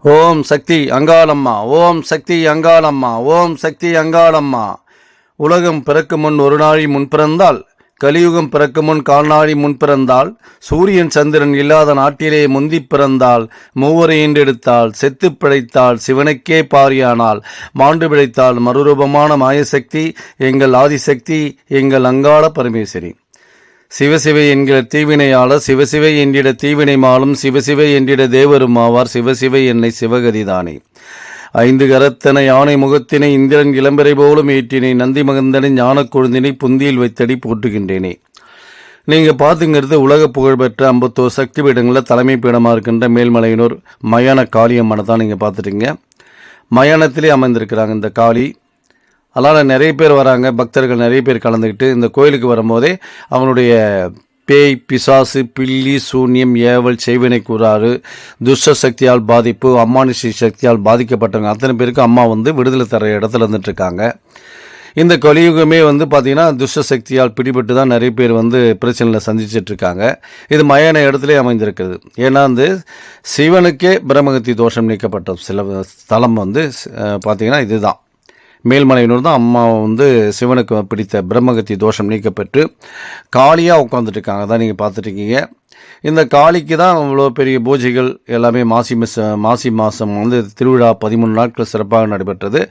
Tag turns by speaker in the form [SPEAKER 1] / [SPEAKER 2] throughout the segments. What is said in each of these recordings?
[SPEAKER 1] ஓம் சக்தி அங்காளம்மா, ஓம் சக்தி அங்காளம்மா, ஓம் சக்தி அங்காளம்மா. உலகம் பிறக்கும் முன் ஒரு நாழி முன் பிறந்தால், கலியுகம் பிறக்கும் முன் கால்நாழி முன் பிறந்தால், சூரியன் சந்திரன் இல்லாத நாட்டிலே முந்தி பிறந்தால், மூவரை ஈண்டெடுத்தால், செத்து பிழைத்தால், சிவனுக்கே பாரியானால், மாண்டு பிழைத்தால், மறுரூபமான மாயசக்தி எங்கள் ஆதிசக்தி, எங்கள் அங்காள பரமேஸ்வரி. சிவசிவை என்கிற தீவினையாளர், சிவசிவை என்றிட தீவினை மாலும், சிவசிவை என்றிட தேவரும் ஆவார், சிவசிவை என்னை சிவகதிதானே. 5 கரத்தனை யானை முகத்தினை இந்திரன் இளம்பரை போலும் ஏற்றினை, நந்தி மகந்தனை ஞான கொழுந்தினை புந்தியில் வைத்தடி போற்றுகின்றேனே. நீங்கள் பார்த்துங்கிறது உலக புகழ்பெற்ற 51 சக்தி பீடங்களில் தலைமை பீடமாக இருக்கின்ற மேல்மலையனூர் மயான காளியம்மனை தான் நீங்கள் பார்த்துட்டீங்க. மயானத்திலே அமைந்திருக்கிறாங்க இந்த காளி. அதனால் நிறைய பேர் வராங்க, பக்தர்கள் நிறைய பேர் கலந்துக்கிட்டு இந்த கோயிலுக்கு வரும்போதே அவனுடைய பேய், பிசாசு, பில்லி, சூன்யம், ஏவல், செய்வினை கூறாறு, துஷ்ட சக்தியால் பாதிப்பு, அம்மானுஷி சக்தியால் பாதிக்கப்பட்டவங்க அத்தனை பேருக்கு அம்மா விடுதலை தர இடத்துல இருந்துட்டுருக்காங்க. இந்த கலியுகமே பார்த்திங்கன்னா துஷ்ட சக்தியால் பிடிபட்டு தான் நிறைய பேர் பிரச்சனையில் சந்திச்சிட்ருக்காங்க. இது மயான இடத்துல அமைந்திருக்கிறது. ஏன்னா சிவனுக்கே பிரம்மகத்தி தோஷம் நீக்கப்பட்ட சில ஸ்தலம் பார்த்திங்கன்னா இதுதான் மேல்மலையனூர் தான். அம்மா சிவனுக்கு பிடித்த பிரம்மகத்தி தோஷம் நீக்கப்பட்டு காளியாக உட்காந்துட்ருக்காங்க தான் நீங்கள் பார்த்துட்ருக்கீங்க. இந்த காளிக்கு தான் இவ்வளோ பெரிய பூஜைகள் எல்லாமே மாசி மாதம் திருவிழா 13 நாட்கள் சிறப்பாக நடைபெற்றது.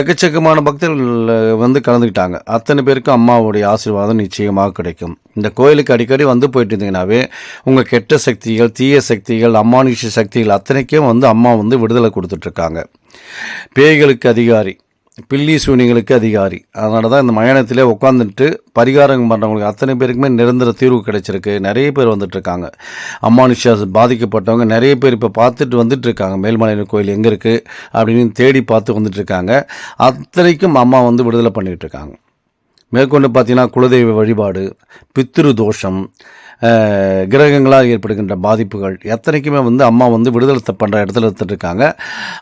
[SPEAKER 1] எக்கச்சக்கமான பக்தர்கள் கலந்துக்கிட்டாங்க. அத்தனை பேருக்கும் அம்மாவுடைய ஆசீர்வாதம் நிச்சயமாக கிடைக்கும். இந்த கோயிலுக்கு அடிக்கடி போயிட்டு இருந்தீங்கன்னாவே உங்கள் கெட்ட சக்திகள், தீய சக்திகள், அம்மானுஷ சக்திகள் அத்தனைக்கும் அம்மா விடுதலை கொடுத்துட்ருக்காங்க. பேய்களுக்கு அதிகாரி, பில்லி சூனிகளுக்கு அதிகாரி. அதனால தான் இந்த மயானத்திலே உட்காந்துட்டு பரிகாரம் பண்ணுறவங்களுக்கு அத்தனை பேருக்குமே நிரந்தர தீர்வு கிடைச்சிருக்கு. நிறைய பேர் வந்துட்டுருக்காங்க. அம்மானுஷா பாதிக்கப்பட்டவங்க நிறைய பேர் இப்போ பார்த்துட்டு வந்துட்டுருக்காங்க. மேல்மலையனூர் கோயில் எங்கே இருக்குது அப்படின்னு தேடி பார்த்து வந்துட்டுருக்காங்க. அத்தனைக்கும் அம்மா விடுதலை பண்ணிகிட்டு இருக்காங்க. மேற்கொண்டு பார்த்தீங்கன்னா குலதெய்வ வழிபாடு, பித்ரு தோஷம், கிரகங்களால் ஏற்படுகின்ற பாதிப்புகள் எத்தனைக்குமே அம்மா விடுதலை பண்ணுற இடத்துல எடுத்துகிட்ருக்காங்க.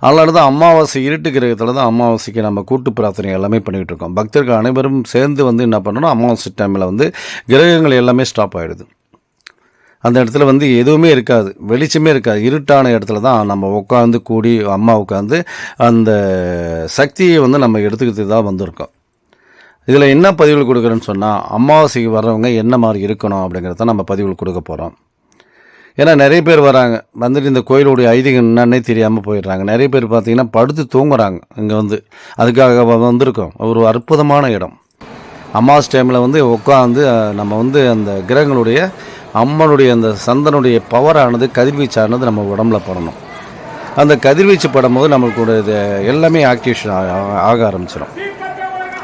[SPEAKER 1] அதனால தான் அமாவாசை இருட்டு கிரகத்தில் தான் அமாவாசைக்கு நம்ம கூட்டு பிரார்த்தனை எல்லாமே பண்ணிகிட்டு இருக்கோம். பக்தர்கள் அனைவரும் சேர்ந்து என்ன பண்ணணும், அமாவாசை டைமில் கிரகங்கள் எல்லாமே ஸ்டாப் ஆகிடுது. அந்த இடத்துல எதுவுமே இருக்காது, வெளிச்சமே இருக்காது. இருட்டான இடத்துல தான் நம்ம உட்காந்து கூடி அம்மா உட்காந்து அந்த சக்தியை நம்ம எடுத்துக்கிட்டு தான் வந்திருக்கோம். இதில் என்ன பதிவுகள் கொடுக்குறேன்னு சொன்னால், அமாவாசைக்கு வர்றவங்க என்ன மாதிரி இருக்கணும் அப்படிங்கிறத நம்ம பதிவுகள் கொடுக்க போகிறோம். ஏன்னா நிறைய பேர் வராங்க, இந்த கோயிலுடைய ஐதீகம் என்னன்னே தெரியாமல் போயிடுறாங்க. நிறைய பேர் பார்த்திங்கன்னா படுத்து தூங்குறாங்க. இங்கே அதுக்காக வந்திருக்கோம். ஒரு அற்புதமான இடம். அமாவாசை டைமில் உட்காந்து நம்ம அந்த கிரகங்களுடைய அம்மனுடைய அந்த சந்தனுடைய பவரானது, கதிர்வீச்சானது நம்ம உடம்புல படணும். அந்த கதிர்வீச்சு படும்போது நம்மளுக்கு எல்லாமே ஆக்டிவேஷன் ஆக ஆரம்பிச்சிடும்.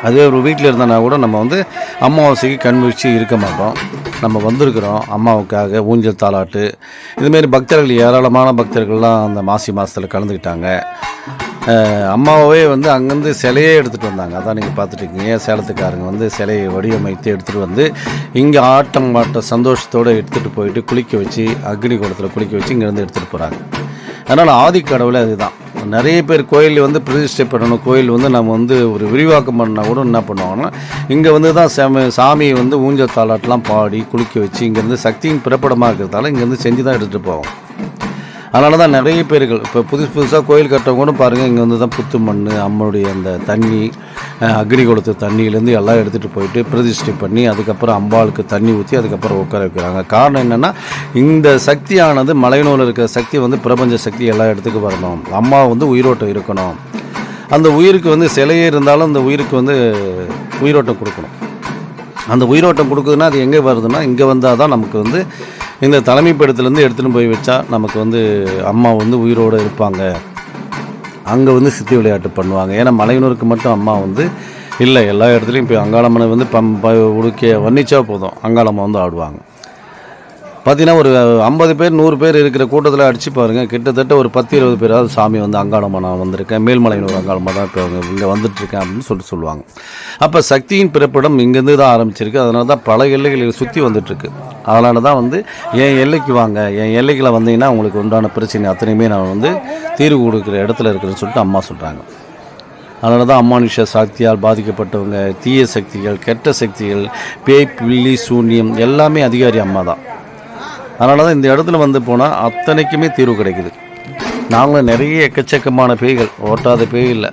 [SPEAKER 1] அதே ஒரு வீட்டில் இருந்தனா கூட நம்ம அமாவாசைக்கு கண் வீழ்ச்சி இருக்க மாட்டோம். நம்ம வந்திருக்கிறோம் அம்மாவுக்காக. ஊஞ்சல் தாலாட்டு இதுமாரி பக்தர்கள், ஏராளமான பக்தர்கள்லாம் அந்த மாசி மாதத்தில் கலந்துக்கிட்டாங்க. அம்மாவே அங்கேருந்து சிலையே எடுத்துகிட்டு வந்தாங்க. அதான் நீங்கள் பார்த்துட்ருக்கீங்க. சேலத்துக்காரங்க சிலையை வடிவமைத்து எடுத்துகிட்டு இங்கே ஆட்டம் சந்தோஷத்தோடு எடுத்துகிட்டு போயிட்டு குளிக்க வச்சு, அக்னி குளத்தில் குளிக்க வச்சு இங்கேருந்து எடுத்துகிட்டு போகிறாங்க. அதனால் ஆதிக்கடவுளே அதுதான். நிறைய பேர் கோயில் பிரதிஷ்டை பண்ணணும், கோயில் நம்ம ஒரு விரிவாக்கம் பண்ணால் கூட என்ன பண்ணுவாங்கன்னா, இங்கே தான் சாமி ஊஞ்சல் தாலாட்டெலாம் பாடி குளிக்க வச்சு இங்கேருந்து சக்தியின் பிறப்பிடமாக இருக்கிறதால இங்கேருந்து செஞ்சு தான் எடுத்துகிட்டு போவோம். அதனால தான் நிறைய பேர்கள் இப்போ புதுசாக கோயில் கட்டவங்க கூட பாருங்கள், இங்கே தான் புத்து மண், அம்மனுடைய அந்த தண்ணி, அக்னி கொடுத்த தண்ணியிலேருந்து எல்லாம் எடுத்துகிட்டு போயிட்டு பிரதிஷ்டை பண்ணி அதுக்கப்புறம் அம்பாளுக்கு தண்ணி ஊற்றி அதுக்கப்புறம் உட்கார வைக்கிறாங்க. காரணம் என்னென்னா, இந்த சக்தியானது மலையனூரில் இருக்கிற சக்தி பிரபஞ்ச சக்தி எல்லா இடத்துக்கும் வரணும். அம்மா உயிரோட்டம் இருக்கணும். அந்த உயிருக்கு சிலையே இருந்தாலும் அந்த உயிருக்கு உயிரோட்டம் கொடுக்கணும். அந்த உயிரோட்டம் கொடுக்குதுன்னா அது எங்கே வருதுன்னா, இங்கே வந்தால் தான் நமக்கு இந்த தலைமைப்படத்துலேருந்து எடுத்துகிட்டு போய் வச்சா நமக்கு அம்மா உயிரோடு இருப்பாங்க. அங்கே சித்தி விளையாட்டு பண்ணுவாங்க. ஏன்னா மலையனூருக்கு மட்டும் அம்மா இல்லை, எல்லா இடத்துலையும் போய் அங்காளம்மனை உடுக்கிய வர்ணிச்சா போதும், அங்காளம்மா ஆடுவாங்க. பார்த்திங்கன்னா ஒரு 50 பேர் 100 பேர் இருக்கிற கூட்டத்தில் அடித்து பாருங்கள், கிட்டத்தட்ட ஒரு 10-20 பேராவது சாமி அங்காளம்மா நான் வந்திருக்கேன், மேல்மலையனூர் அங்காளம்மா தான் இப்போ இங்கே வந்துட்டுருக்கேன் அப்படின்னு சொல்லுவாங்க. அப்போ சக்தியின் பிறப்பிடம் இங்கேருந்து தான் ஆரம்பிச்சிருக்கு. அதனால தான் பல எல்லைகளில் சுற்றி வந்துட்டுருக்கு. அதனால தான் என் எல்லைக்கு வாங்க, என் எல்லைகளை வந்தீங்கன்னா உங்களுக்கு உண்டான பிரச்சனை அத்தனையுமே நான் தீர்வு கொடுக்குற இடத்துல இருக்கிறேன்னு சொல்லிட்டு அம்மா சொல்கிறாங்க. அதனால தான் அம்மானுஷ சக்தியால் பாதிக்கப்பட்டவங்க, தீய சக்திகள், கெட்ட சக்திகள், பேய், பில்லி, சூன்யம் எல்லாமே அதிகாரி அம்மா தான். அதனால தான் இந்த இடத்துல போனால் அத்தனைக்குமே தீர்வு கிடைக்குது. நாங்களும் நிறைய எக்கச்சக்கமான பேய்கள், ஓட்டாத பேய் இல்லை,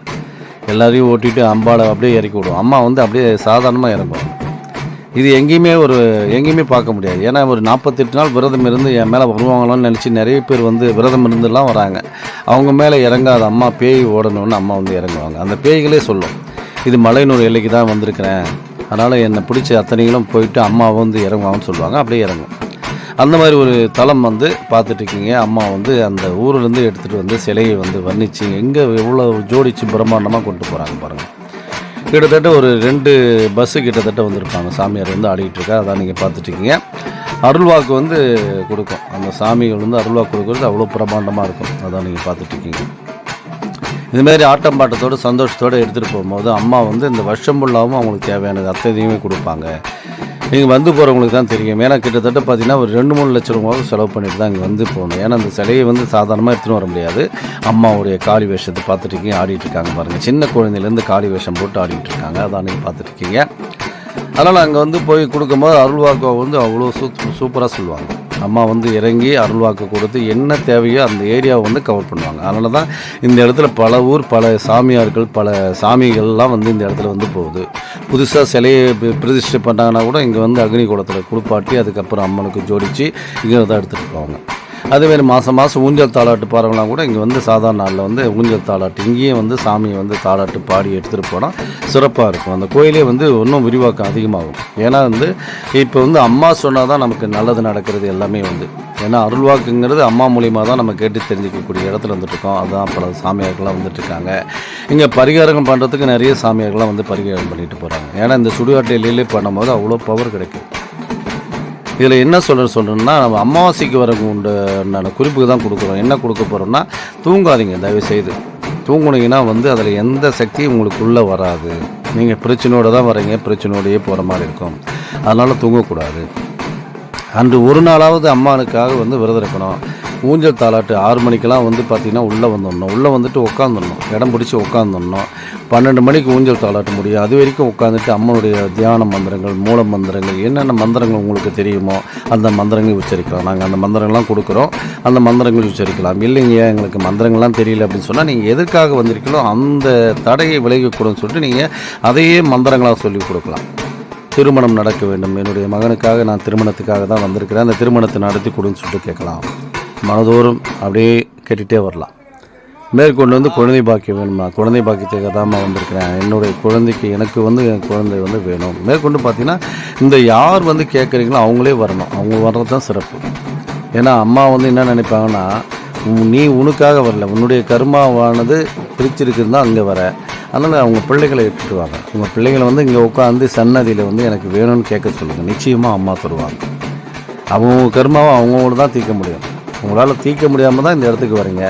[SPEAKER 1] எல்லாரையும் ஓட்டிட்டு அம்பாவை அப்படியே இறக்கி விடுவோம். அம்மா வந்து அப்படியே சாதாரணமாக இறங்குவாங்க. இது எங்கேயுமே பார்க்க முடியாது. ஏன்னா ஒரு 48 நாள் விரதம் இருந்து என் மேலே வருவாங்களான்னு நினச்சி நிறைய பேர் வந்து விரதம் இருந்துலாம் வராங்க. அவங்க மேலே இறங்காத அம்மா பேய் ஓடணுன்னு அம்மா வந்து இறங்குவாங்க. அந்த பேய்களே சொல்லும், இது மலையனூர் எல்லைக்கு தான் வந்திருக்கிறேன், அதனால் என்னை பிடிச்ச அத்தனைகளும் போயிட்டு அம்மாவை வந்து இறங்குவாங்கன்னு சொல்லுவாங்க. அப்படியே இறங்கும். அந்த மாதிரி ஒரு தலம் வந்து பார்த்துட்ருக்கீங்க. அம்மா வந்து அந்த ஊர்லேருந்து எடுத்துகிட்டு வந்து சிலையை வந்து வர்ணித்து எங்கே எவ்வளோ ஜோடிச்சு பிரம்மாண்டமாக கொண்டு போகிறாங்க பாருங்கள். கிட்டத்தட்ட ஒரு 2 பஸ்ஸு கிட்டத்தட்ட வந்திருப்பாங்க. சாமியார் வந்து ஆடிக்கிட்டு அதான் நீங்கள் பார்த்துட்ருக்கீங்க. அருள்வாக்கு வந்து கொடுக்கும். அந்த சாமிகள் வந்து அருள்வாக்கு கொடுக்குறது அவ்வளோ பிரம்மாண்டமாக இருக்கும். அதான் நீங்கள் பார்த்துட்ருக்கீங்க. இதுமாரி ஆட்டம் பாட்டத்தோடு சந்தோஷத்தோடு எடுத்துகிட்டு போகும்போது அம்மா வந்து இந்த வருஷம் ஃபுல்லாகவும் அவங்களுக்கு தேவையானது அத்தனையுமே கொடுப்பாங்க. நீங்கள் வந்து போகிறவங்களுக்கு தான் தெரியும். ஏன்னா கிட்டத்தட்ட பார்த்தீங்கன்னா ஒரு 2-3 லட்ச ரூபாவும் செலவு பண்ணிட்டு தான் இங்கே வந்து போகணும். ஏன்னா அந்த சிலையை வந்து சாதாரணமாக எடுத்துகிட்டு வர முடியாது. அம்மாவுடைய காளி வேஷத்தை பார்த்துட்ருக்கீங்க, ஆடிட்டுருக்காங்க பாருங்கள். சின்ன குழந்தையிலேருந்து காளி வேஷம் போட்டு ஆடிட்டு இருக்காங்க. அதான் நீங்கள் பார்த்துட்ருக்கீங்க. அதனால் அங்கே வந்து போய் கொடுக்கும்போது அருள்வாக்கு வந்து அவ்வளோ சூப்பராக சொல்லுவாங்க. அம்மா வந்து இறங்கி அருள்வாக்கு கொடுத்து என்ன தேவையோ அந்த ஏரியாவை வந்து கவர் பண்ணுவாங்க. அதனால தான் இந்த இடத்துல பல ஊர், பல சாமியார்கள், பல சாமிகள்லாம் வந்து இந்த இடத்துல வந்து போகுது. புதுசாக சிலையை பிரதிஷ்டை பண்ணாங்கன்னா கூட இங்கே வந்து அக்னி குளத்தில் குளிப்பாட்டி அதுக்கப்புறம் அம்மனுக்கு ஜோடித்து இங்கே தான் எடுத்துகிட்டு போவாங்க. அதேமாதிரி மாதம் ஊஞ்சல் தாளாட்டு பாருங்களாம் கூட இங்கே வந்து சாதாரண நாளில் வந்து ஊஞ்சல் தாளாட்டு இங்கேயும் வந்து சாமியை வந்து தாளாட்டு பாடி எடுத்துகிட்டு போனால் சிறப்பாக இருக்கும். அந்த கோயிலே வந்து இன்னும் விரிவாக்கம் அதிகமாகும். ஏன்னா வந்து இப்போ வந்து அம்மா சொன்னால் தான் நமக்கு நல்லது நடக்கிறது எல்லாமே வந்து. ஏன்னா அருள்வாக்குங்கிறது அம்மா மூலியமாக தான் நம்ம கேட்டு தெரிஞ்சிக்கக்கூடிய இடத்துல வந்துட்டுருக்கோம். அதுதான் பல சாமியார்கள்லாம் வந்துட்டுருக்காங்க. இங்கே பரிகாரம் பண்ணுறதுக்கு நிறைய சாமியார்கள்லாம் வந்து பரிகாரம் பண்ணிட்டு போகிறாங்க. ஏன்னா இந்த சுடுகாட்டையிலே பண்ணும்போது அவ்வளோ பவர் கிடைக்கும். இதில் என்ன சொல்கிறேன்னா நம்ம அமாவாசைக்கு வர உண்டான குறிப்புக்கு தான் கொடுக்குறோம். என்ன கொடுக்க போகிறோம்னா, தூங்காதீங்க தயவுசெய்து. தூங்குனீங்கன்னா வந்து அதில் எந்த சக்தியும் உங்களுக்குள்ளே வராது. நீங்கள் பிரச்சனையோடு தான் வரீங்க, பிரச்சனையோடையே போகிற மாதிரி இருக்கும். அதனால் தூங்கக்கூடாது. அன்று ஒரு நாளாவது அம்மானுக்காக வந்து விரதம் இருக்கணும். ஊஞ்சல் தாளாட்டு 6 மணிக்கெல்லாம் வந்து பார்த்திங்கன்னா உள்ளே வந்துடணும். உள்ளே வந்துட்டு உட்காந்துடணும், இடம் பிடிச்சி உட்காந்துடணும். 12 மணிக்கு ஊஞ்சல் தாளாட்ட முடியும். அது வரைக்கும் உட்காந்துட்டு அம்மனுடைய தியான மந்திரங்கள், மூல மந்திரங்கள், என்னென்ன மந்திரங்கள் உங்களுக்கு தெரியுமோ அந்த மந்திரங்கள் உச்சரிக்கலாம். நாங்கள் அந்த மந்திரங்கள்லாம் கொடுக்குறோம். அந்த மந்திரங்கள் உச்சரிக்கலாம். இல்லைங்க எங்களுக்கு மந்திரங்கள்லாம் தெரியல அப்படின்னு சொன்னால் நீங்கள் எதற்காக வந்திருக்கீங்களோ அந்த தடையை விலகிக்கூடன்னு சொல்லிட்டு நீங்கள் அதையே மந்திரங்களாக சொல்லி கொடுக்கலாம். திருமணம் நடக்க வேண்டும், என்னுடைய மகனுக்காக நான் திருமணத்துக்காக தான் வந்திருக்கிறேன், அந்த திருமணத்தை நடத்தி கொடுன்னு சொல்லிட்டு கேட்கலாம். மனதோறும் அப்படியே கேட்டுகிட்டே வரலாம். மேற்கொண்டு வந்து குழந்தை பாக்கியம் வேணுமா, குழந்தை பாக்கியத்துக்காக தான் வந்திருக்கிறேன், என்னுடைய குழந்தைக்கு எனக்கு வந்து என் குழந்தை வந்து வேணும். மேற்கொண்டு பார்த்தீங்கன்னா இந்த யார் வந்து கேட்குறீங்களோ அவங்களே வரணும். அவங்க வர்றது தான் சிறப்பு. ஏன்னா அம்மா வந்து என்ன நினைப்பாங்கன்னா, நீ உனக்காக வரல, உன்னுடைய கர்மாவானது பிரிச்சிருக்குன்னு தான் அங்கே வர. அதனால் அவங்க பிள்ளைகளை எடுத்துடுவாங்க. உங்கள் பிள்ளைகளை வந்து இங்கே உட்காந்து சன்னதியில் வந்து எனக்கு வேணும்னு கேட்க சொல்லுங்கள். நிச்சயமாக அம்மா தருவாங்க. அவங்க கர்மாவை அவங்களோட தான் தீர்க்க முடியும். உங்களால் தீர்க்க முடியாமல் தான் இந்த இடத்துக்கு வரீங்க.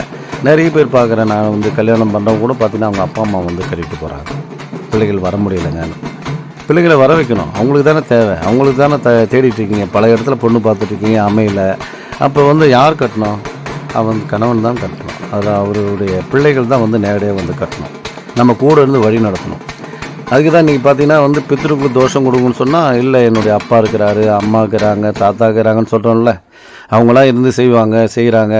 [SPEAKER 1] நிறைய பேர் பார்க்குறேன், நான் வந்து கல்யாணம் பண்ணுறவங்க கூட பார்த்தீங்கன்னா அவங்க அப்பா அம்மா வந்து கட்டிட்டு போகிறாங்க. பிள்ளைகள் வர முடியலைங்க. பிள்ளைகளை வர வைக்கணும். அவங்களுக்கு தானே தேவை, அவங்களுக்கு தானே தேடிட்டு இருக்கீங்க. பல இடத்துல பொண்ணு பார்த்துட்ருக்கீங்க, அமையல. அப்போ வந்து யார் கட்டணும்? அவன் கணவன் தான் கட்டணும். அதில் அவருடைய பிள்ளைகள் தான் வந்து நேரடியாக வந்து கட்டணும். நம்ம கூட இருந்து வழி நடத்தணும். அதுக்கு தான் நீங்கள் பார்த்தீங்கன்னா வந்து பித்ருக்கு தோஷம் கொடுங்கன்னு சொன்னால், இல்லை என்னுடைய அப்பா இருக்கிறாரு, அம்மா இருக்கிறாங்க, தாத்தா இருக்கிறாங்கன்னு சொல்கிறோம்ல, அவங்களாம் இருந்து செய்கிறாங்க,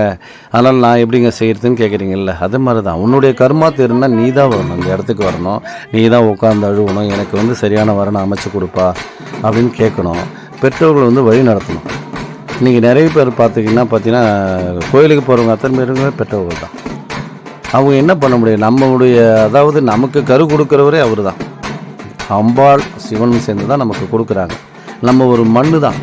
[SPEAKER 1] அதனால் நான் எப்படிங்க செய்கிறதுன்னு கேட்குறீங்கல்ல. அதே மாதிரி தான் உன்னுடைய கர்மா தெரிந்தால் நீ தான் வரணும், அந்த இடத்துக்கு வரணும், நீ தான் உட்காந்து அழுவணும், எனக்கு வந்து சரியான வரணும் அமைச்சு கொடுப்பா அப்படின்னு கேட்கணும். பெற்றோர்கள் வந்து வழி நடத்தணும். நீங்கள் நிறைய பேர் பார்த்தீங்கன்னா கோயிலுக்கு போகிறவங்க அத்தனை பேருமே பெற்றோர்கள் தான். அவங்க என்ன பண்ண முடியும்? நம்மளுடைய அதாவது நமக்கு கரு கொடுக்குறவரே அவர் தான். அம்பாள் சிவனும் சேர்ந்து தான் நமக்கு கொடுக்குறாங்க. நம்ம ஒரு மண்ணு தான்.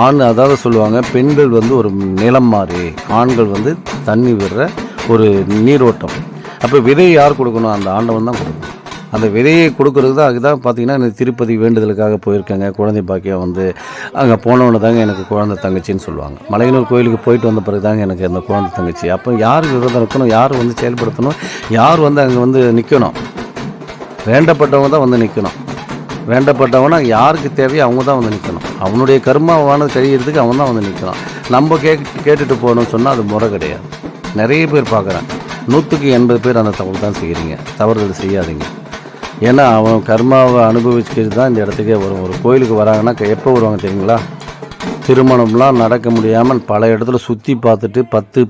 [SPEAKER 1] ஆண் அதாவது சொல்லுவாங்க, பெண்கள் வந்து ஒரு நிலம் மாதிரி, ஆண்கள் வந்து தண்ணி விடுற ஒரு நீரோட்டம். அப்போ விதையை யார் கொடுக்கணும்? அந்த ஆண்டவன் தான் கொடுக்கணும். அந்த விதையை கொடுக்குறது தான். அதுதான் பார்த்தீங்கன்னா எனக்கு திருப்பதி வேண்டுதலுக்காக போயிருக்கேங்க. குழந்தை பாக்கியம் வந்து அங்கே போனவொன்னு தாங்க எனக்கு குழந்தை தங்கச்சின்னு சொல்லுவாங்க. மலையனூர் கோயிலுக்கு போயிட்டு வந்த பிறகு தாங்க எனக்கு அந்த குழந்தை தங்கச்சி. அப்போ யார் விரதம் இருக்கணும், யார் வந்து செயல்படுத்தணும், யார் வந்து அங்கே வந்து நிற்கணும்? வேண்டப்பட்டவங்க தான் வந்து நிற்கணும். வேண்டப்பட்டவனா யாருக்கு தேவையோ அவங்க தான் வந்து நிற்கணும். அவனுடைய கர்மாவானது கழிகிறதுக்கு அவன் தான் வந்து நிற்கணும். நம்ம கேட்டுட்டு போகணும்னு சொன்னால் அது முறை கிடையாது. நிறைய பேர் பார்க்குறேன். 100க்கு 80 பேர் அந்த தவறு தான் செய்கிறீங்க. தவறுதல் செய்யாதீங்க. ஏன்னா அவன் கர்மாவை அனுபவிச்சுக்கிட்டு தான் இந்த இடத்துக்கே வரும். ஒரு கோயிலுக்கு வராங்கன்னா எப்போ வருவாங்க தெரியுங்களா? திருமணம்லாம் நடக்க முடியாமல் பல இடத்துல சுற்றி பார்த்துட்டு 10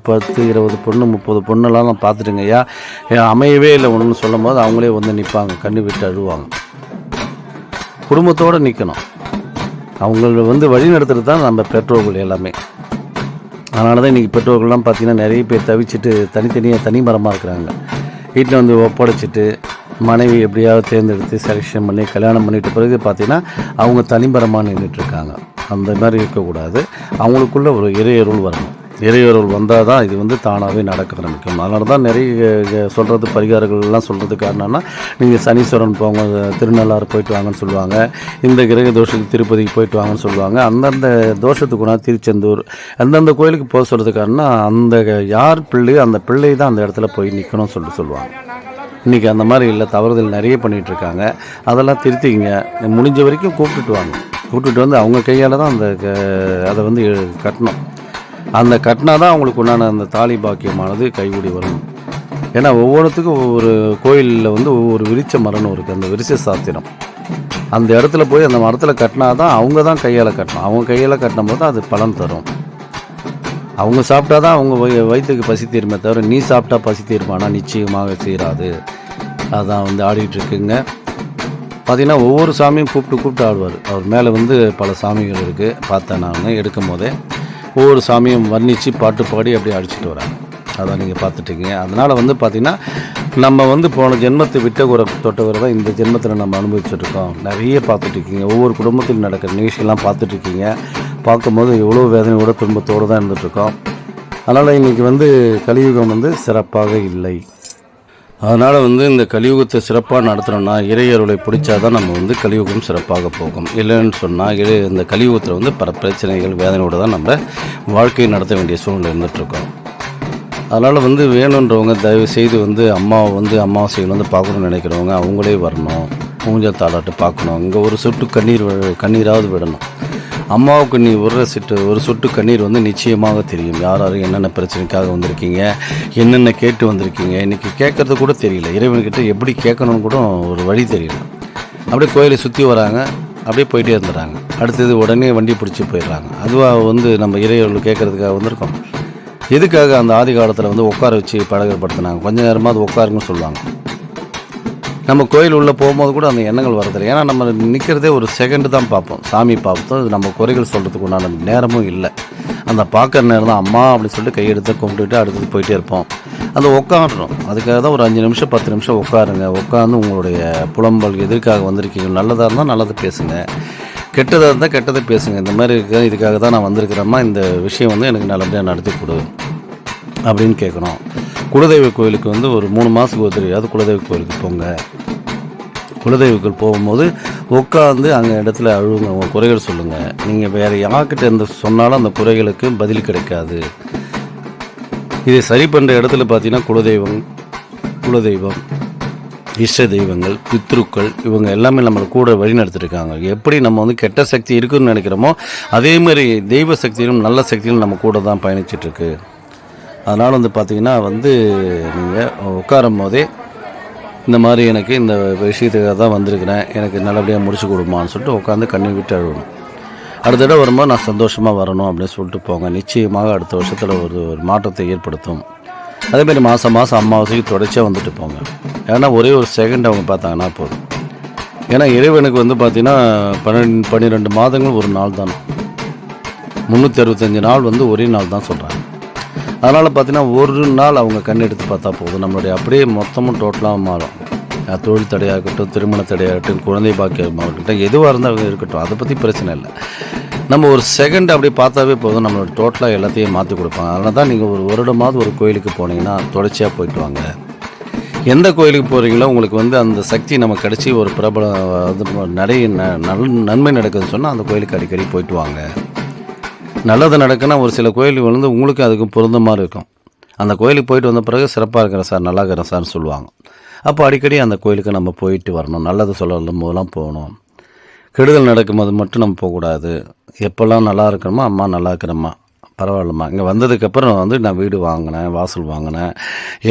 [SPEAKER 1] 20 பொண்ணு 30 பொண்ணெல்லாம் நான் பார்த்துட்டுங்க ஐயா, அமையவே இல்லை ஒன்றுன்னு சொல்லும் போது அவங்களே வந்து நிற்பாங்க, கண்ணு விட்டு அழுவாங்க. குடும்பத்தோடு நிற்கணும். அவங்கள வந்து வழி நடத்துறது தான் நம்ம பெற்றோர்கள் எல்லாமே. அதனால தான் இன்றைக்கி பெற்றோர்கள்லாம் பார்த்திங்கன்னா நிறைய பேர் தவிச்சிட்டு தனித்தனியாக தனி மரமாக இருக்கிறாங்க. வீட்டில் வந்து ஒப்படைச்சிட்டு மனைவி எப்படியாவது தேர்ந்தெடுத்து செலெக்ஷன் பண்ணி கல்யாணம் பண்ணிட்ட பிறகு பார்த்திங்கன்னா அவங்க தனிமரமாக நின்றுட்டுருக்காங்க. அந்த மாதிரி இருக்கக்கூடாது. அவங்களுக்குள்ள ஒரு இறையருள் வரணும். இறையருள் வந்தால் தான் இது வந்து தானாகவே நடக்க ஆரம்பிக்கும். அதனால தான் நிறைய சொல்கிறது பரிகாரங்கள்லாம் சொல்கிறதுக்கு காரணம்னா, நீங்கள் சனீஸ்வரன் போங்க, திருநள்ளாறு போயிட்டு வாங்கன்னு சொல்லுவாங்க, இந்த கிரக தோஷத்துக்கு திருப்பதிக்கு போயிட்டு வாங்கன்னு சொல்லுவாங்க. அந்தந்த தோஷத்துக்குனா திருச்செந்தூர் அந்தந்த கோயிலுக்கு போக சொல்கிறதுக்கு காரணம், அந்த யார் பிள்ளையோ அந்த பிள்ளை தான் அந்த இடத்துல போய் நிற்கணும்னு சொல்லுவாங்க. இன்றைக்கி அந்த மாதிரி இல்லை, தவறுதல் நிறைய பண்ணிகிட்ருக்காங்க. அதெல்லாம் திருத்திங்க. முடிஞ்ச வரைக்கும் கூப்பிட்டுட்டு வந்து அவங்க கையால் தான் அதை வந்து கட்டணும். அந்த கட்டினா தான் அவங்களுக்கு உண்டான அந்த தாலி பாக்கியமானது கைகூடி வரும். ஏன்னா ஒவ்வொருத்துக்கும் ஒவ்வொரு கோயிலில் வந்து ஒவ்வொரு விரிச்ச மரம்னு இருக்குது, அந்த விரிச்ச சாத்திரம். அந்த இடத்துல போய் அந்த மரத்தில் கட்டினா தான் அவங்க தான் கையால் கட்டணும். அவங்க கையால் கட்டினும் போது அது பலன் தரும். அவங்க சாப்பிட்டா தான் அவங்க வயிற்றுக்கு பசி தீருமே தவிர நீ சாப்பிட்டா பசி தீருமானா நிச்சயமாக தீராது. அதான் வந்து ஆடிட்டுருக்குங்க. பார்த்திங்கன்னா ஒவ்வொரு சாமியும் கூப்பிட்டு ஆடுவார். அவர் மேலே வந்து பல சாமிகள் இருக்குது. பார்த்தேன் நான் எடுக்கும் போதே ஒவ்வொரு சாமியும் வர்ணித்து பாட்டு பாடி அப்படியே அடிச்சுட்டு வராங்க. அதான் நீங்கள் பார்த்துட்டீங்க. அதனால் வந்து பார்த்திங்கன்னா நம்ம வந்து போன ஜென்மத்தை விட்ட ஒரு தொட்டவரை தான் இந்த ஜென்மத்தில் நம்ம அனுபவிச்சுட்ருக்கோம். நிறைய பார்த்துட்ருக்கீங்க. ஒவ்வொரு குடும்பத்தில் நடக்கிற நிகழ்ச்சியெல்லாம் பார்த்துட்ருக்கீங்க. பார்க்கும்போது எவ்வளோ வேதனையோட துன்பத்தோடு தான் இருந்துகிட்ருக்கோம். அதனால் இன்றைக்கி வந்து கலியுகம் வந்து சிறப்பாக இல்லை. அதனால் வந்து இந்த கலியுகத்தை சிறப்பாக நடத்துகிறோன்னா இறையருளை பிடிச்சாதான் நம்ம வந்து கலியுகம் சிறப்பாக போகும். இல்லைன்னு சொன்னால் இந்த கலியுகத்தில் வந்து பல பிரச்சனைகள் வேதனையோடு தான் நம்ம வாழ்க்கையை நடத்த வேண்டிய சூழ்நிலை இருந்துகிட்ருக்கோம். அதனால் வந்து வேணுன்றவங்க தயவு செய்து வந்து அம்மாவை வந்து அமாவாசைகள் வந்து பார்க்கணுன்னு நினைக்கிறவங்க அவங்களே வரணும். மூஞ்சல் தாளாட்டு பார்க்கணும். இங்கே ஒரு சொட்டு கண்ணீராவது விடணும். அம்மாவுக்கு நீ ஒரு சொட்டு கண்ணீர் வந்து நிச்சயமாக தெரியும். யார் என்னென்ன பிரச்சனைக்காக வந்திருக்கீங்க, என்னென்ன கேட்டு வந்திருக்கீங்க. இன்றைக்கி கேட்குறது கூட தெரியல. இறைவன்கிட்ட எப்படி கேட்கணும்னு கூட ஒரு வழி தெரியல. அப்படியே கோயிலை சுற்றி வராங்க, அப்படியே போயிட்டே இருந்துடுறாங்க. அடுத்தது உடனே வண்டி பிடிச்சி போயிடுறாங்க. அதுவாக வந்து நம்ம இறைவர்கள் கேட்குறதுக்காக வந்திருக்கோம். எதுக்காக அந்த ஆதி காலத்தில் வந்து உட்கார வச்சு பழகப்படுத்தினாங்க. கொஞ்சம் நேரமாக அது உட்காருங்கன்னு சொல்லுவாங்க. நம்ம கோயில் உள்ளே போகும்போது கூட அந்த எண்ணங்கள் வரதில்லை. ஏன்னா நம்ம நிற்கிறதே ஒரு செகண்டு தான் பார்ப்போம். சாமி பார்ப்போம். அது நம்ம குறைகள் சொல்கிறதுக்கு உண்டான நேரமும் இல்லை. அந்த பார்க்குற நேரம் தான் அம்மா அப்படி சொல்லிட்டு கையெடுத்து கும்பிட்டுட்டு அடுத்தது போயிட்டே இருப்போம். அந்த உட்காந்துடும். அதுக்காக தான் ஒரு 5 நிமிஷம் 10 நிமிஷம் உட்காருங்க. உட்காந்து உங்களுடைய புலம்பல் எதற்காக வந்திருக்கீங்க, நல்லதாக இருந்தால் நல்லதை பேசுங்க, கெட்டதாக இருந்தால் கெட்டதை பேசுங்க. இந்த மாதிரி இருக்க இதுக்காக தான் நான் வந்திருக்கிறேம்மா, இந்த விஷயம் வந்து எனக்கு நல்லபடியாக நடத்தி கொடு அப்படின்னு கேட்கணும். குலதெய்வ கோயிலுக்கு வந்து ஒரு 3 மாதத்துக்கு ஒருத்தரையாவது குலதெய்வ கோயிலுக்கு போங்க. குலதெய்வங்கள் போகும்போது உட்காந்து அங்கே இடத்துல அழுவுங்க, உங்கள் குறைகள் சொல்லுங்கள். நீங்கள் வேறு யார்கிட்ட எந்த சொன்னாலும் அந்த குறைகளுக்கு பதில் கிடைக்காது. இதை சரி பண்ணுற இடத்துல பார்த்தீங்கன்னா குலதெய்வம் இஷ்ட தெய்வங்கள், பித்ருக்கள், இவங்க எல்லாமே நம்மளை கூட வழி நடத்திருக்காங்க. எப்படி நம்ம வந்து கெட்ட சக்தி இருக்குதுன்னு நினைக்கிறோமோ அதே மாதிரி தெய்வ சக்தியிலும் நல்ல சக்தியிலும் நம்ம கூட தான் பயணிச்சிட்ருக்கு. அதனால் வந்து பார்த்திங்கன்னா வந்து நீங்கள் உட்காரும் போதே இந்த மாதிரி எனக்கு இந்த விஷயத்துக்காக தான் வந்திருக்கிறேன், எனக்கு நல்லபடியாக முடிச்சு கொடுமான்னு சொல்லிட்டு உட்காந்து கண்ணீர் விட்டு அழுவணும். அடுத்த தடவை வரும்போது நான் சந்தோஷமாக வரணும் அப்படின்னு சொல்லிட்டு போங்க. நிச்சயமாக அடுத்த வருஷத்தில் ஒரு மாற்றத்தை ஏற்படுத்தும். அதேமாதிரி மாதம் அமாவாசைக்கு தொடர்ச்சியாக வந்துட்டு போங்க. ஏன்னா ஒரே ஒரு செகண்ட் அவங்க பார்த்தாங்கன்னா போதும். ஏன்னா இறைவனுக்கு வந்து பார்த்திங்கன்னா 12 மாதங்கள் ஒரு நாள் தான். 365 நாள் வந்து ஒரே நாள் தான் சொல்கிறாங்க. அதனால் பார்த்திங்கன்னா ஒரு நாள் அவங்க கண் எடுத்து பார்த்தா போதும், நம்மளுடைய அப்படியே மொத்தமும் டோட்டலாக மாறும். தொழில் தடையாகட்டும், திருமண தடையாகட்டும், குழந்தை பாக்கியமாகட்டும், எதுவாக இருந்தால் அவங்க இருக்கட்டும், அதை பற்றி பிரச்சனை இல்லை. நம்ம ஒரு செகண்ட் அப்படி பார்த்தாவே போதும், நம்மளோட டோட்டலாக எல்லாத்தையும் மாற்றி கொடுப்பாங்க. அதனால தான் நீங்கள் ஒரு வருடமாவது ஒரு கோயிலுக்கு போனீங்கன்னா தொடர்ச்சியாக போயிட்டு வாங்க. எந்த கோயிலுக்கு போகிறீங்களோ உங்களுக்கு வந்து அந்த சக்தி நமக்கு கிடச்சி ஒரு பிரபலம் நிறைய நன்மை நடக்குதுன்னு சொன்னால் அந்த கோயிலுக்கு அடிக்கடி போயிட்டு வாங்க. நல்லது நடக்குன்னா ஒரு சில கோயிலுக்கு வந்து உங்களுக்கு அதுக்கு பொருந்த மாதிரி இருக்கும். அந்த கோயிலுக்கு போயிட்டு வந்த பிறகு சிறப்பாக இருக்கிறேன் சார், நல்லா இருக்கிறேன் சார்னு சொல்லுவாங்க. அப்போ அடிக்கடி அந்த கோயிலுக்கு நம்ம போயிட்டு வரணும். நல்லது சொல்லலும் போதெல்லாம் போகணும். கெடுதல் நடக்கும்போது மட்டும் நம்ம போகக்கூடாது. எப்போல்லாம் நல்லா இருக்கிறோமோ அம்மா நல்லா இருக்கிறம்மா பரவாயில்லம்மா, இங்கே வந்ததுக்கப்புறம் நான் வீடு வாங்கினேன், வாசல் வாங்கினேன்,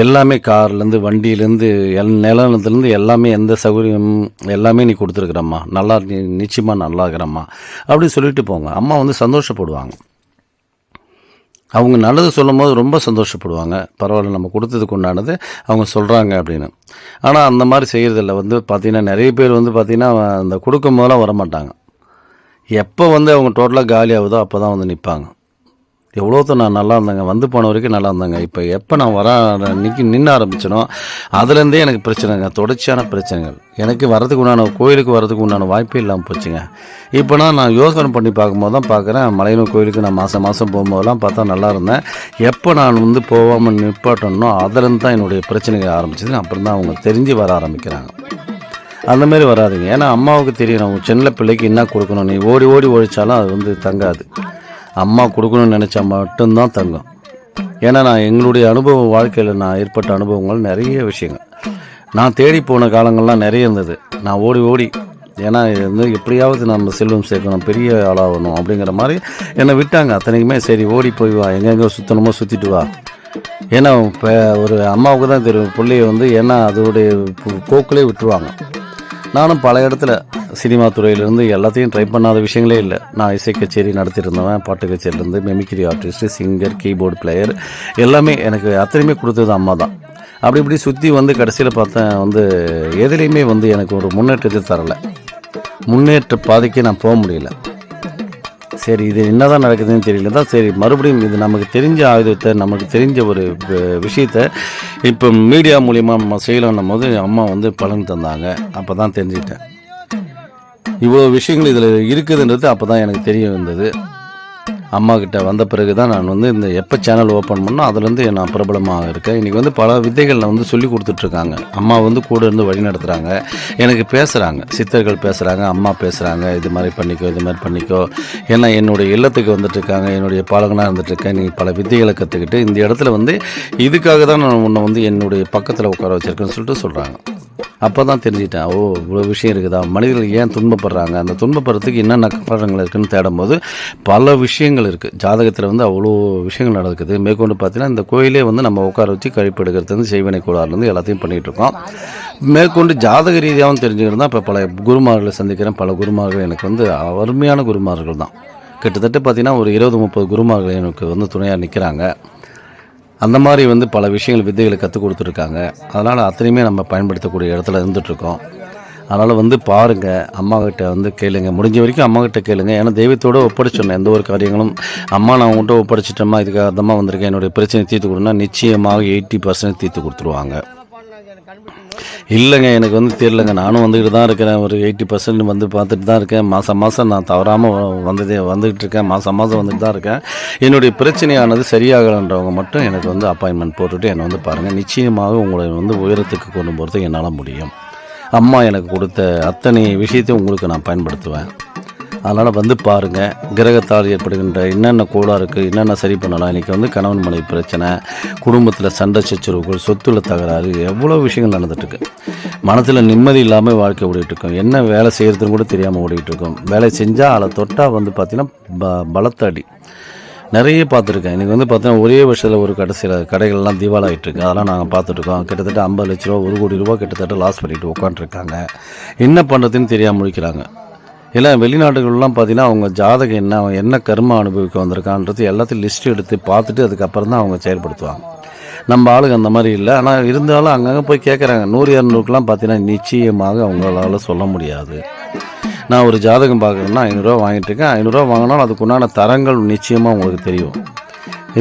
[SPEAKER 1] எல்லாமே கார்லேருந்து வண்டியிலேருந்து நிலத்துலேருந்து எல்லாமே எந்த சௌகரியம் எல்லாமே நீ கொடுத்துருக்குறம்மா, நல்லா நிச்சயமாக நல்லா இருக்கிறம்மா அப்படின்னு சொல்லிட்டு போங்க. அம்மா சந்தோஷப்படுவாங்க. அவங்க நல்லது சொல்லும் போது ரொம்ப சந்தோஷப்படுவாங்க. பரவாயில்ல, நம்ம கொடுத்ததுக்கு உண்டானது அவங்க சொல்கிறாங்க அப்படின்னு. ஆனால் அந்த மாதிரி செய்கிறதில்ல. பார்த்திங்கன்னா நிறைய பேர் பார்த்திங்கன்னா அந்த கொடுக்கும் போதெல்லாம் வரமாட்டாங்க. எப்போ அவங்க டோட்டலாக காலி ஆகுதோ அப்போ தான் நிற்பாங்க. எவ்வளோத்தான் நான் நல்லா இருந்தேங்க, போன வரைக்கும் நல்லா இருந்தாங்க. இப்போ எப்போ நான் நின்று ஆரம்பிச்சனோ அதுலேருந்தே எனக்கு பிரச்சனைங்க, தொடர்ச்சியான பிரச்சனைகள். எனக்கு வரதுக்கு உண்டான கோயிலுக்கு வரதுக்கு உண்டான வாய்ப்பே இல்லாமல் போச்சுங்க. இப்போ நான் யோசனை பண்ணி பார்க்கும்போது தான் பார்க்குறேன், மலையனூர் கோயிலுக்கு நான் மாதம் போகும்போதெல்லாம் பார்த்தா நல்லா இருந்தேன். எப்போ நான் போகாமல் நிப்பாட்டணும் அதுலேருந்து தான் என்னுடைய பிரச்சனைகள் ஆரம்பிச்சது. அப்புறம் தான் அவங்க தெரிஞ்சு வர ஆரம்பிக்கிறாங்க. அந்தமாரி வராதுங்க. ஏன்னா அம்மாவுக்கு தெரியும், நான் சின்ன பிள்ளைக்கு என்ன கொடுக்கணும். நீ ஓடி ஓடி ஒழிச்சாலும் அது தங்காது. அம்மா கொடுக்கணும்னு நினச்சா மட்டும்தான் தங்கும். ஏன்னா நான் எங்களுடைய அனுபவம், வாழ்க்கையில் நான் ஏற்பட்ட அனுபவங்கள் நிறைய விஷயங்கள், நான் தேடி போன காலங்கள்லாம் நிறைய இருந்தது. நான் ஓடி ஓடி, ஏன்னா எப்படியாவது நம்ம செல்வம் சேர்க்கணும், பெரிய ஆளாகணும் அப்படிங்கிற மாதிரி என்னை விட்டாங்க. அத்தனைக்குமே சரி ஓடி போய் வா, எங்கெங்கே சுற்றணுமோ சுற்றிட்டு வா. ஏன்னா இப்போ ஒரு அம்மாவுக்கு தான் தெரியும் பிள்ளைய ஏன்னா அதோடைய போக்கிலே விட்டுருவாங்க. நானும் பல இடத்துல சினிமா துறையிலேருந்து எல்லாத்தையும் ட்ரை பண்ணாத விஷயங்களே இல்லை. நான் இசை கச்சேரி நடத்தியிருந்தவன், பாட்டு கச்சேரியிலேருந்து mimicry artist, singer, keyboard player எல்லாமே எனக்கு அத்தனையுமே கொடுத்தது அம்மா தான். அப்படி இப்படி சுற்றி கடைசியில் பார்த்தேன் எதுலேயுமே எனக்கு ஒரு முன்னேற்றத்தை தரலை. முன்னேற்ற பாதைக்கு நான் போக முடியல. சரி இது என்ன தான் நடக்குதுன்னு தெரியல தான். சரி மறுபடியும் இது நமக்கு தெரிஞ்ச ஆயுதத்தை, நமக்கு தெரிஞ்ச ஒரு விஷயத்தை இப்போ மீடியா மூலிமா நம்ம செய்யலான்னும் போது அம்மா பலன் தந்தாங்க. அப்போ தான் தெரிஞ்சுக்கிட்டேன் இவ்வளோ விஷயங்கள் இதில் இருக்குதுன்றது. அப்போ தான் எனக்கு தெரிய வந்தது. அம்மா கிட்ட வந்த பிறகு தான் நான் இந்த எப்போ சேனல் ஓப்பன் பண்ணோம் அதுலேருந்து நான் பிரபலமாக இருக்கேன். இன்றைக்கி பல வித்தைகள் சொல்லி கொடுத்துட்ருக்காங்க. அம்மா கூட இருந்து வழி நடத்துகிறாங்க. எனக்கு பேசுகிறாங்க, சித்தர்கள் பேசுகிறாங்க, அம்மா பேசுகிறாங்க, இது மாதிரி பண்ணிக்கோ, இது மாதிரி பண்ணிக்கோ. ஏன்னா என்னுடைய இல்லத்துக்கு வந்துட்டுருக்காங்க, என்னுடைய பாலகனாக இருந்துகிட்ருக்கேன். நீ பல வித்தைகளை கற்றுக்கிட்டு இந்த இடத்துல இதுக்காக தான் நான் உன்னை என்னுடைய பக்கத்தில் உட்கார வச்சுருக்கேன்னு சொல்லிட்டு சொல்கிறாங்க. அப்போ தான் தெரிஞ்சுக்கிட்டேன், ஓ இவ்வளோ விஷயம் இருக்குதா, மனிதர்கள் ஏன் துன்பப்படுறாங்க, அந்த துன்பப்படுறதுக்கு என்னென்ன காரணங்கள் இருக்குதுன்னு தேடும்போது பல விஷயங்கள் இருக்குது. ஜாதகத்தில் அவ்வளோ விஷயங்கள் நடக்குது. மேற்கொண்டு பார்த்தீங்கன்னா இந்த கோயிலே நம்ம உட்கார வச்சு கழிப்பு எடுக்கிறது, செய்வினை கூடாதுலேருந்து எல்லாத்தையும் பண்ணிகிட்ருக்கோம். மேற்கொண்டு ஜாதக ரீதியாகவும் தெரிஞ்சுக்கிறது தான். இப்போ பல குருமார்களை சந்திக்கிறேன். பல குருமார்கள் எனக்கு அருமையான குருமார்கள் தான். கிட்டத்தட்ட பார்த்திங்கன்னா ஒரு 20-30 குருமார்கள் எனக்கு துணையாக நிற்கிறாங்க. அந்த மாதிரி பல விஷயங்கள் வித்தைகளை கற்றுக் கொடுத்துருக்காங்க. அதனால் அத்தனையுமே நம்ம பயன்படுத்தக்கூடிய இடத்துல இருந்துகிட்ருக்கோம். அதனால் பாருங்கள், அம்மாக்கிட்ட கேளுங்க, முடிஞ்ச வரைக்கும் அம்மாக்கிட்ட கேளுங்க. ஏன்னா தெய்வத்தோடு ஒப்படைச்சிடணும் எந்த ஒரு காரியங்களும். அம்மா நான் உங்கள்கிட்ட ஒப்படைச்சிட்டோமா, இதுக்காக அர்த்தமாக வந்திருக்கேன், என்னுடைய பிரச்சனை தீர்த்து கொடுன்னா நிச்சயமாக 80% தீர்த்து கொடுத்துருவாங்க. இல்லைங்க எனக்கு தெரியலங்க, நானும் வந்துக்கிட்டு தான் இருக்கிறேன், ஒரு 80% பார்த்துட்டு தான் இருக்கேன். மாதம் நான் தவறாமல் வந்துக்கிட்டு இருக்கேன், மாதம் வந்துட்டு தான் இருக்கேன். என்னுடைய பிரச்சனையானது சரியாகலன்றவங்க மட்டும் எனக்கு அப்பாயின்மெண்ட் போட்டுட்டு என்னை பாருங்கள். நிச்சயமாக உங்களை உயரத்துக்கு கொண்டு போகிறதுக்கு என்னால் முடியும். அம்மா எனக்கு கொடுத்த அத்தனை விஷயத்தையும் உங்களுக்கு நான் பயன்படுத்துவேன். அதனால் பாருங்கள், கிரகத்தால் ஏற்படுகின்ற என்னென்ன கோளாக இருக்குது, என்னென்ன சரி பண்ணலாம். இன்றைக்கி கணவன் மனைவி பிரச்சனை, குடும்பத்தில் சண்டை சச்சரவுகள், சொத்துல தகராறு, எவ்வளோ விஷயங்கள் நடந்துட்டுருக்கு. மனத்தில் நிம்மதி இல்லாமல் வாழ்க்கை ஓடிட்டுருக்கோம். என்ன வேலை செய்கிறதுன்னு கூட தெரியாமல் ஓடிட்டுருக்கோம். வேலை செஞ்சால் அதை தொட்டால் பார்த்திங்கன்னா பலத்தடி நிறைய பார்த்துருக்கேன். இன்றைக்கி பார்த்தீங்கன்னா ஒரே வருஷத்தில் ஒரு சில கடைகள்லாம் திவாலாகிட்டுருக்கு. அதெல்லாம் நாங்கள் பார்த்துட்ருக்கோம். கிட்டத்தட்ட 50 லட்ச ரூபா, 1 கோடி ரூபா கிட்டத்தட்ட லாஸ் பண்ணிவிட்டு உட்காந்துருக்காங்க. என்ன பண்ணுறதுன்னு தெரியாமல் முடிக்கிறாங்க. இல்லை வெளிநாடுகள்லாம் பார்த்தீங்கன்னா அவங்க ஜாதகம் என்ன, அவன் என்ன கர்ம அனுபவிக்க வந்திருக்கான்றது எல்லாத்தையும் லிஸ்ட்டு எடுத்து பார்த்துட்டு அதுக்கப்புறம் தான் அவங்க செயல்படுத்துவாங்க. நம்ம ஆளுங்க அந்த மாதிரி இல்லை. ஆனால் இருந்தாலும் அங்கங்கே போய் கேட்குறாங்க. 100-200க்கெலாம் பார்த்தீங்கன்னா நிச்சயமாக அவங்களால சொல்ல முடியாது. நான் ஒரு ஜாதகம் பார்க்குறேன்னா 500 வாங்கிட்டு இருக்கேன். 500 வாங்கினாலும் அதுக்குண்டான தரங்கள் நிச்சயமாக உங்களுக்கு தெரியும்.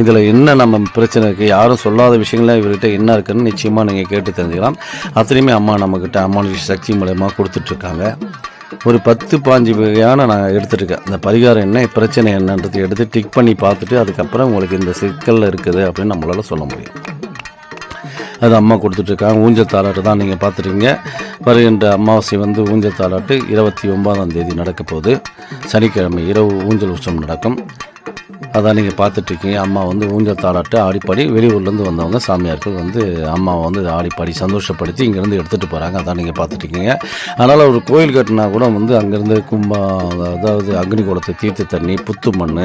[SPEAKER 1] இதில் என்ன நம்ம பிரச்சனை இருக்குது, யாரும் சொல்லாத விஷயங்கள்லாம் இவர்கிட்ட என்ன இருக்குதுன்னு நிச்சயமாக நீங்கள் கேட்டு தெரிஞ்சுக்கலாம். அத்தனையுமே அம்மா நம்மக்கிட்ட அம்மானுடைய சக்தி மூலயமா கொடுத்துட்ருக்காங்க. ஒரு 10-15 வகையான நான் எடுத்துகிட்ருக்கேன். இந்த பரிகாரம் என்ன, பிரச்சனை என்னன்றது எடுத்து டிக் பண்ணி பார்த்துட்டு அதுக்கப்புறம் உங்களுக்கு இந்த சிக்கலில் இருக்குது அப்படின்னு நம்மளால் சொல்ல முடியும். அது அம்மா கொடுத்துட்ருக்காங்க. ஊஞ்சல் தாலாட்டு தான் நீங்கள் பார்த்துருக்கீங்க. வருகின்ற அமாவாசை ஊஞ்சல் தாலாட்டு 29ஆம் தேதி நடக்க போகுது. சனிக்கிழமை இரவு ஊஞ்சல் உற்சவம் நடக்கும். அதான் நீங்கள் பார்த்துட்ருக்கீங்க. அம்மா வந்து ஊஞ்சல் தாளாட்டு ஆடிப்பாடி வெளியூர்லேருந்து வந்தவங்க சாமியார்கள் வந்து அம்மாவை வந்து ஆடிப்பாடி சந்தோஷப்படுத்தி இங்கேருந்து எடுத்துகிட்டு போகிறாங்க. அதான் நீங்கள் பார்த்துட்ருக்கீங்க. அதனால் ஒரு கோயில் கட்டினா கூட வந்து அங்கேருந்து அதாவது அக்னி குளத்து தீர்த்த தண்ணி, புத்து மண்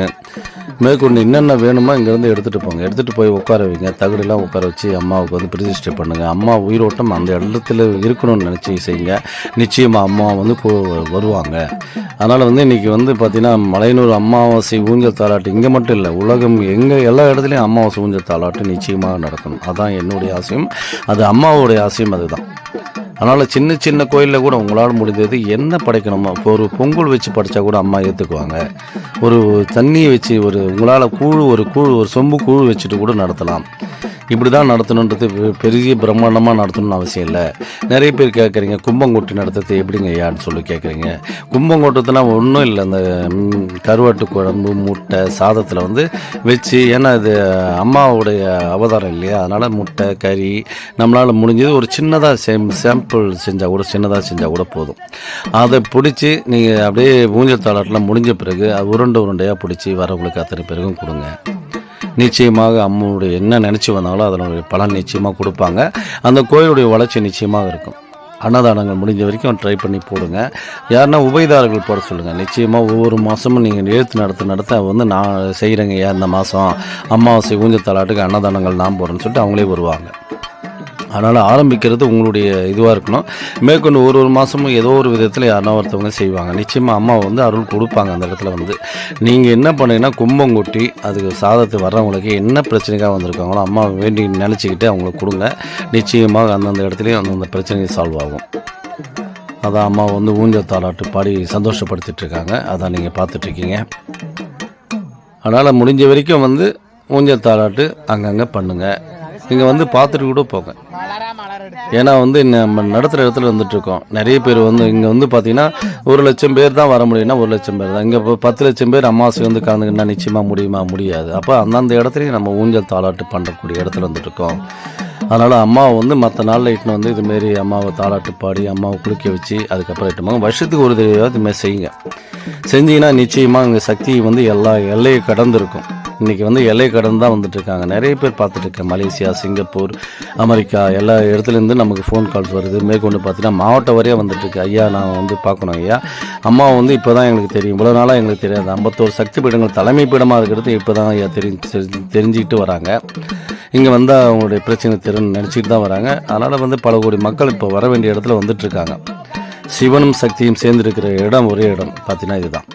[SPEAKER 1] மேற்கொண்டு என்னென்ன வேணுமோ இங்கேருந்து எடுத்துகிட்டு போங்க. எடுத்துகிட்டு போய் உட்கார வைங்க. தகுடெல்லாம் உட்கார வச்சு அம்மாவுக்கு வந்து பிரதிஷ்டை பண்ணுங்கள். அம்மா உயிரோட்டம் அந்த இடத்துல இருக்கணும்னு நினச்சி செய்யுங்க. நிச்சயமாக அம்மா வந்து வருவாங்க. அதனால் வந்து இன்றைக்கி வந்து பார்த்திங்கன்னா மலையனூர் அமாவாசை ஊஞ்சல் தாளாட்டு இங்கே மட்டும் இல்லை, உலகம் எல்லா இடத்துலையும் அமாவாசை ஊஞ்சல் தாளாட்டு நிச்சயமாக நடக்கணும். அதுதான் என்னுடைய ஆசையும், அது அம்மாவுடைய ஆசையும் அதுதான். அதனால் சின்ன சின்ன கோயிலில் கூட உங்களால் முடிந்தது என்ன படைக்கணுமோ, இப்போ ஒரு பொங்கல் வச்சு படைத்தா கூட அம்மா ஏற்றுக்குவாங்க. ஒரு தண்ணியை வச்சு உங்களால் ஒரு சொம்பு கூழ் வச்சுட்டு கூட நடத்தலாம். இப்படி தான் நடத்தணுன்றது பெரிய பிரம்மாண்டமாக நடத்தணும்னு அவசியம் இல்லை. நிறைய பேர் கேட்குறீங்க, கும்பங்கொட்டி நடத்துறது எப்படிங்க ஐயான்னு சொல்லி கேட்குறீங்க. கும்பங்கொட்டத்துனா ஒன்றும் இல்லை, அந்த கருவாட்டு குழம்பு முட்டை சாதத்தில் வந்து வச்சு, ஏன்னா இது அம்மாவுடைய அவதாரம் இல்லையா, அதனால் முட்டை கறி நம்மளால் முடிஞ்சது ஒரு சின்னதாக சாம்பிள் செஞ்சால் கூட சின்னதாக செஞ்சால் கூட போதும். அதை பிடிச்சி நீங்கள் அப்படியே ஊஞ்சல் தாளாட்டெலாம் முடிஞ்ச பிறகு உருண்டையாக பிடிச்சி வரவங்களுக்கு அத்தனை பேருக்கும் கொடுங்க. நிச்சயமாக அம்மாவுடைய என்ன நினச்சி வந்தாலும் அதனுடைய பலன் நிச்சயமாக கொடுப்பாங்க. அந்த கோயிலுடைய வளர்ச்சி நிச்சயமாக இருக்கும். அன்னதானங்கள் முடிஞ்ச வரைக்கும் ட்ரை பண்ணி போடுங்க. யாருன்னா உபயதாரர்கள் போட சொல்லுங்கள். நிச்சயமாக ஒவ்வொரு மாதமும் நீங்கள் எழுத்து நடத்த வந்து நான் செய்கிறேங்க ஐயா, இந்த மாதம் அமாவாசை ஊஞ்சல் தாளாட்டுக்கு அன்னதானங்கள் நான் போடுறேன்னு சொல்லிட்டு அவங்களே வருவாங்க. அதனால் ஆரம்பிக்கிறது உங்களுடைய இதுவாக இருக்கணும். மேற்கொண்டு ஒரு மாதமும் ஏதோ ஒரு விதத்தில் யாருன்னா ஒருத்தவங்க செய்வாங்க. நிச்சயமாக அம்மா வந்து அருள் கொடுப்பாங்க. அந்த இடத்துல வந்து நீங்கள் என்ன பண்ணீங்கன்னா கும்பம் கொட்டி அதுக்கு சாதத்தை வர்றவங்களுக்கு என்ன பிரச்சனைக்காக வந்திருக்காங்களோ அம்மா வேண்டி நினச்சிக்கிட்டு அவங்களுக்கு கொடுங்க. நிச்சயமாக அந்தந்த இடத்துலையும் அந்தந்த பிரச்சனை சால்வ் ஆகும். அதான் அம்மா வந்து ஊஞ்சல் தாளாட்டு பாடி சந்தோஷப்படுத்திட்டுருக்காங்க. அதான் நீங்கள் பார்த்துட்ருக்கீங்க. அதனால் முடிஞ்ச வரைக்கும் வந்து ஊஞ்சல் தாளாட்டு அங்கங்கே பண்ணுங்கள். நீங்கள் வந்து பார்த்துட்டு கூட போங்க. ஏன்னா வந்து நம்ம நடத்துகிற இடத்துல வந்துட்டுருக்கோம். நிறைய பேர் வந்து இங்கே வந்து பார்த்திங்கன்னா 1,00,000 பேர் தான் வர முடியும்னா 1,00,000 பேர் தான். இங்கே இப்போ 10,00,000 பேர் அமாவாசை வந்து கலந்துக்கினா நிச்சயமாக முடியாது. அப்போ அந்தந்த இடத்துலையும் நம்ம ஊஞ்சல் தாளாட்டு பண்ணுறக்கூடிய இடத்துல வந்துட்டுருக்கோம். அதனால் அம்மாவை வந்து மற்ற நாளில் இட்டுன்னு வந்து இதுமாரி அம்மாவை தாளாட்டு பாடி அம்மாவை குளிக்க வச்சு அதுக்கப்புறம் இட்டுமாங்க. வருஷத்துக்கு ஒரு தடவையாவது இதுமாதிரி செய்யுங்க. செஞ்சிங்கன்னா நிச்சயமாக அங்கே சக்தி வந்து எல்லா எல்லையை கடந்துருக்கும். இன்றைக்கி வந்து எல்லை கடந்து தான் வந்துட்டுருக்காங்க. நிறைய பேர் பார்த்துட்ருக்கேன். மலேசியா, சிங்கப்பூர், அமெரிக்கா எல்லா இடத்துலேருந்து நமக்கு ஃபோன் கால்ஸ் வருது. மேற்கொண்டு பார்த்தீங்கன்னா மாவட்டம் வரையாக வந்துட்டுருக்கு. ஐயா நான் வந்து பார்க்கணும் ஐயா, அம்மா வந்து இப்போ தான் எங்களுக்கு தெரியும், இவ்வளோ நாளாக எங்களுக்கு தெரியாது. 51 சக்தி பீடங்கள் தலைமை பீடமாக இருக்கிறது இப்போ தான் ஐயா தெரிஞ்சுக்கிட்டு வராங்க. இங்கே வந்தால் அவங்களுடைய பிரச்சனை நினச்சிட்டு தான் வராங்க. அதனால் வந்து பல கோடி மக்கள் இப்போ வர வேண்டிய இடத்துல வந்துட்டுருக்காங்க. சிவனும் சக்தியும் சேர்ந்துருக்கிற இடம் ஒரே இடம் பார்த்தீங்கன்னா இதுதான்.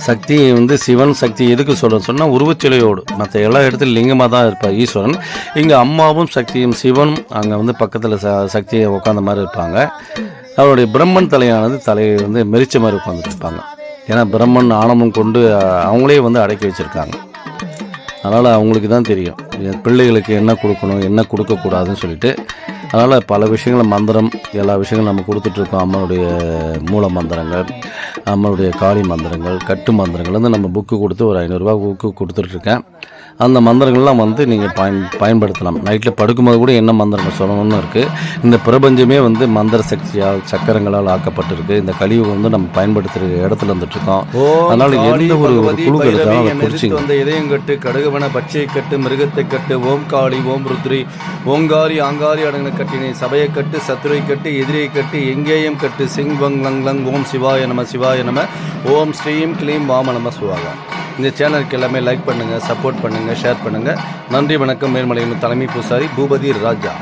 [SPEAKER 1] சக்தி வந்து சிவன் சக்தி எதுக்கு சொன்னால் உருவச்சிலையோடு, மற்ற எல்லா இடத்துலையும் லிங்கமாக தான் இருப்பார் ஈஸ்வரன். இங்கே அம்மாவும் சக்தியும் சிவனும் அங்கே வந்து பக்கத்தில் சக்தியை உட்காந்த மாதிரி இருப்பாங்க. அவருடைய பிரம்மன் தலையை வந்து மெரிச்ச மாதிரி உட்காந்துட்டு இருப்பாங்க. ஏன்னா பிரம்மன் ஆணவம் கொண்டு அவங்களே வந்து அடக்கி வச்சுருக்காங்க. அதனால் அவங்களுக்கு தான் தெரியும் பிள்ளைகளுக்கு என்ன கொடுக்கணும் என்ன கொடுக்கக்கூடாதுன்னு சொல்லிட்டு. அதனால் பல விஷயங்களை மந்திரம் எல்லா விஷயங்களும் நம்ம கொடுத்துட்ருக்கோம். அம்மனுடைய மூல மந்திரங்கள், அம்மனுடைய காளி மந்திரங்கள், கட்டு மந்திரங்கள் வந்து நம்ம புக்கு கொடுத்து ஒரு 500 ரூபா புக்கு கொடுத்துட்ருக்கேன். அந்த மந்திரங்கள்லாம் வந்து நீங்கள் பயன்படுத்தலாம். நைட்டில் படுக்கும்போது கூட என்ன மந்திரங்கள் சொல்லணும்னு இருக்குது. இந்த பிரபஞ்சமே வந்து மந்திர சக்தியால் சக்கரங்களால் ஆக்கப்பட்டிருக்கு. இந்த கலியுகம் வந்து நம்ம பயன்படுத்துகிற இடத்துல வந்துட்டுருக்கோம். அதனால் எந்த ஒரு குழு எடுத்தாலும் அதை குறிச்சி வந்து இதயம் கட்டு, கடுகுவன, பச்சை கட்டு, மிருகத்தை கட்டு, ஓம் காளி, ஓம் ருத்ரி, ஓங்காரி, ஆங்காரி அடங்கின கட்டினை, சபையை கட்டு, சத்துரை கட்டு, எதிரியை கட்டு, எங்கேயும் கட்டு, சிங் வங் லங் லங், ஓம் சிவாய நம, ஓம் ஸ்ரீம் கிளீம் வாம நம சிவாய. இந்த சேனலுக்கு எல்லாமே லைக் பண்ணுங்கள், சப்போர்ட் பண்ணுங்கள், ஷேர் பண்ணுங்கள். நன்றி, வணக்கம். மேல்மலையின் தலைமை பூசாரி பூபதி ராஜா.